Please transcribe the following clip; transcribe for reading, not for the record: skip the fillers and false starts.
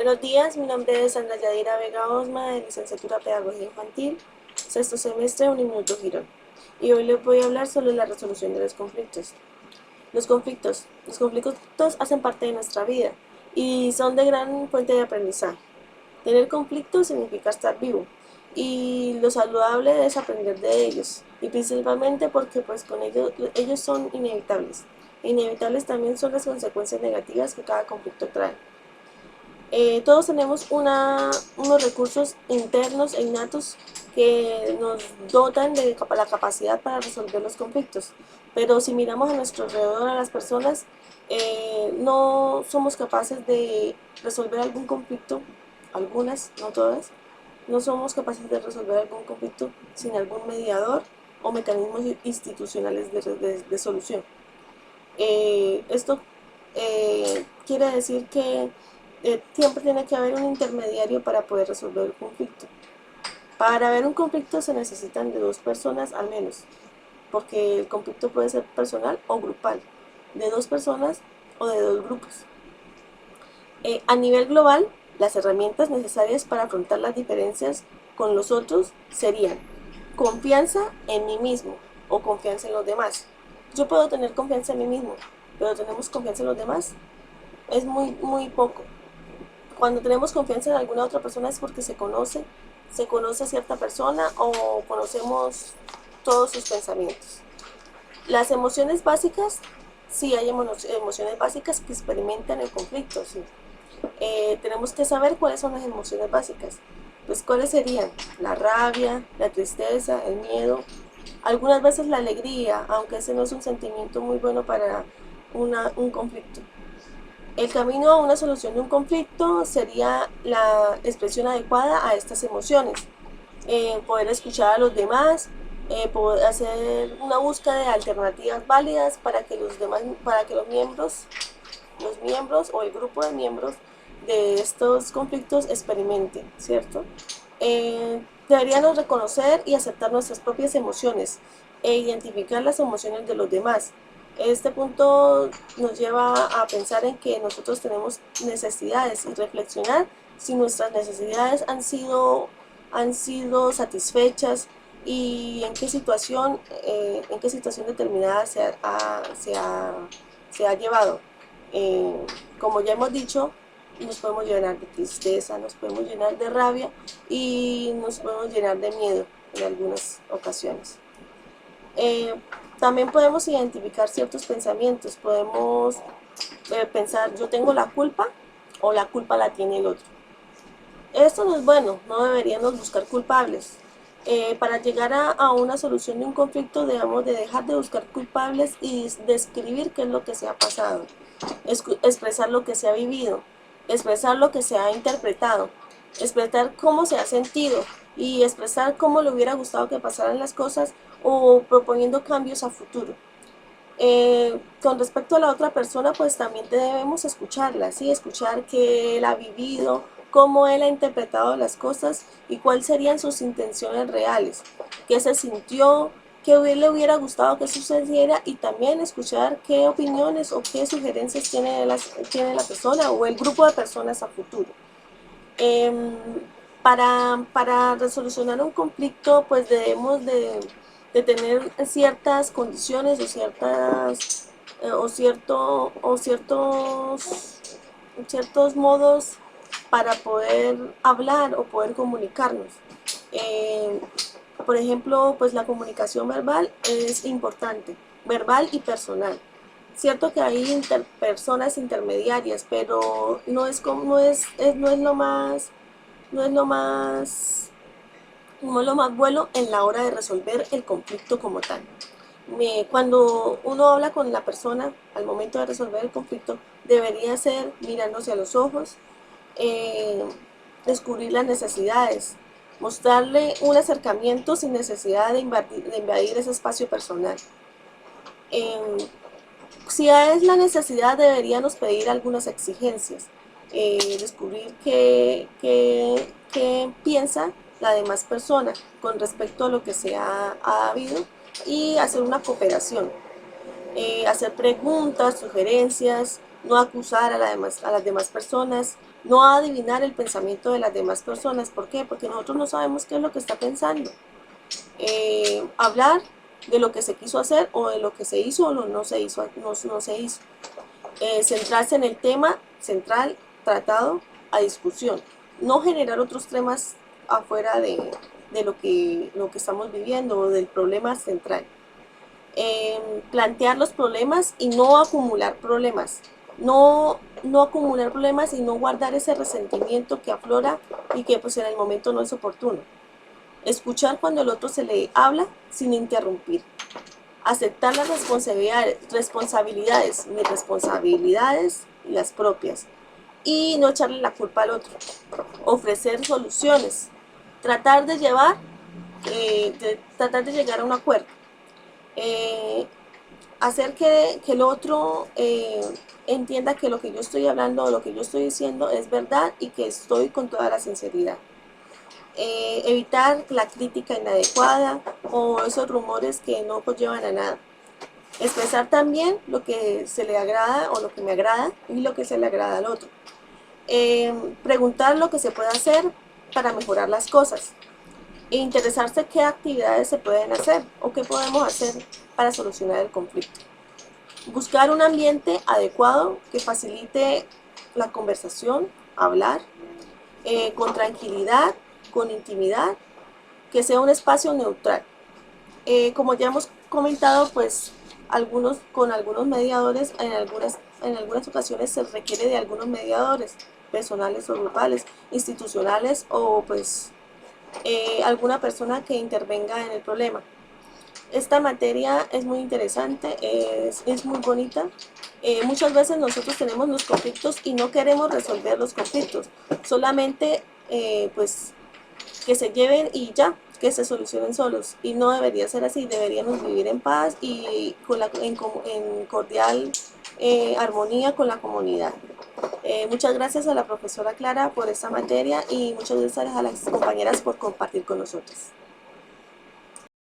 Buenos días, mi nombre es Sandra Yadira Vega Osma, de Licenciatura Pedagogía Infantil, sexto semestre, Uniminuto Girón. Y hoy les voy a hablar sobre la resolución de los conflictos. Los conflictos hacen parte de nuestra vida y son de gran fuente de aprendizaje. Tener conflictos significa estar vivo y lo saludable es aprender de ellos, y principalmente porque pues con ellos son inevitables. Inevitables también son las consecuencias negativas que cada conflicto trae. Todos tenemos unos recursos internos e innatos que nos dotan de la capacidad para resolver los conflictos, pero si miramos a nuestro alrededor a las personas, no somos capaces de resolver algún conflicto, algunas, no todas, no somos capaces de resolver algún conflicto sin algún mediador o mecanismos institucionales de solución. Esto quiere decir que siempre tiene que haber un intermediario para poder resolver el conflicto. Para haber un conflicto se necesitan de dos personas al menos, porque el conflicto puede ser personal o grupal, de dos personas o de dos grupos. A nivel global, las herramientas necesarias para afrontar las diferencias con los otros serían confianza en mí mismo o confianza en los demás. Yo puedo tener confianza en mí mismo, pero tenemos confianza en los demás, es muy poco. Cuando tenemos confianza en alguna otra persona es porque se conoce a cierta persona o conocemos todos sus pensamientos. Las emociones básicas, sí hay emociones básicas que experimentan el conflicto, sí. Tenemos que saber cuáles son las emociones básicas. Pues cuáles serían la rabia, la tristeza, el miedo, algunas veces la alegría, aunque ese no es un sentimiento muy bueno para un conflicto. El camino a una solución de un conflicto sería la expresión adecuada a estas emociones, poder escuchar a los demás, poder hacer una búsqueda de alternativas válidas para que los miembros o el grupo de miembros de estos conflictos experimenten, ¿cierto? Deberíamos reconocer y aceptar nuestras propias emociones e identificar las emociones de los demás. Este punto nos lleva a pensar en que nosotros tenemos necesidades y reflexionar si nuestras necesidades han sido satisfechas y en qué situación determinada se ha llevado. Como ya hemos dicho, nos podemos llenar de tristeza, nos podemos llenar de rabia y nos podemos llenar de miedo en algunas ocasiones. También podemos identificar ciertos pensamientos, podemos pensar yo tengo la culpa o la culpa la tiene el otro. Esto no es bueno, no deberíamos buscar culpables. Para llegar a una solución de un conflicto debemos de dejar de buscar culpables y describir qué es lo que se ha pasado, expresar lo que se ha vivido, expresar lo que se ha interpretado, expresar cómo se ha sentido y expresar cómo le hubiera gustado que pasaran las cosas o proponiendo cambios a futuro. Con respecto a la otra persona, pues también debemos escucharla, ¿sí? Escuchar qué él ha vivido, cómo él ha interpretado las cosas y cuáles serían sus intenciones reales, qué se sintió, qué le hubiera gustado que sucediera, y también escuchar qué opiniones o qué sugerencias tiene la persona o el grupo de personas a futuro. Eh, para resolucionar un conflicto, pues debemos de tener ciertas condiciones o ciertos modos para poder hablar o poder comunicarnos. Eh, por ejemplo, pues la comunicación verbal es importante, verbal y personal. Cierto que hay personas intermediarias, pero no es lo más, no es lo más, no es lo más bueno en la hora de resolver el conflicto como tal. Cuando uno habla con la persona al momento de resolver el conflicto, debería ser mirándose a los ojos, eh, descubrir las necesidades, mostrarle un acercamiento sin necesidad de invadir ese espacio personal. Eh, si es la necesidad, deberíamos pedir algunas exigencias, descubrir qué piensa la demás persona con respecto a lo que se ha habido y hacer una cooperación, hacer preguntas, sugerencias, no acusar a las demás personas, no adivinar el pensamiento de las demás personas. ¿Por qué? Porque nosotros no sabemos qué es lo que está pensando. Hablar de lo que se quiso hacer o de lo que se hizo o no se hizo. No se hizo. Centrarse en el tema central tratado a discusión, no generar otros temas afuera de lo que estamos viviendo o del problema central. Plantear los problemas y no acumular problemas, no acumular problemas y no guardar ese resentimiento que aflora y que pues en el momento no es oportuno. Escuchar cuando el otro se le habla sin interrumpir. Aceptar las responsabilidades, mis responsabilidades y las propias, y no echarle la culpa al otro. Ofrecer soluciones, tratar de tratar de llegar a un acuerdo, eh, hacer que el otro entienda que lo que yo estoy hablando o lo que yo estoy diciendo es verdad y que estoy con toda la sinceridad. Evitar la crítica inadecuada o esos rumores que no llevan a nada. Expresar también lo que se le agrada o lo que me agrada y lo que se le agrada al otro. Preguntar lo que se puede hacer para mejorar las cosas. E interesarse qué actividades se pueden hacer o qué podemos hacer para solucionar el conflicto. Buscar un ambiente adecuado que facilite la conversación, hablar, con tranquilidad, con intimidad, que sea un espacio neutral. Como ya hemos comentado, pues con algunos mediadores, en algunas ocasiones se requiere de algunos mediadores, personales o grupales, institucionales o pues alguna persona que intervenga en el problema. Esta materia es muy interesante, es muy bonita. Muchas veces nosotros tenemos los conflictos y no queremos resolver los conflictos, solamente pues que se lleven y ya, que se solucionen solos. Y no debería ser así, deberíamos vivir en paz y en cordial armonía con la comunidad. Muchas gracias a la profesora Clara por esta materia y muchas gracias a las compañeras por compartir con nosotros.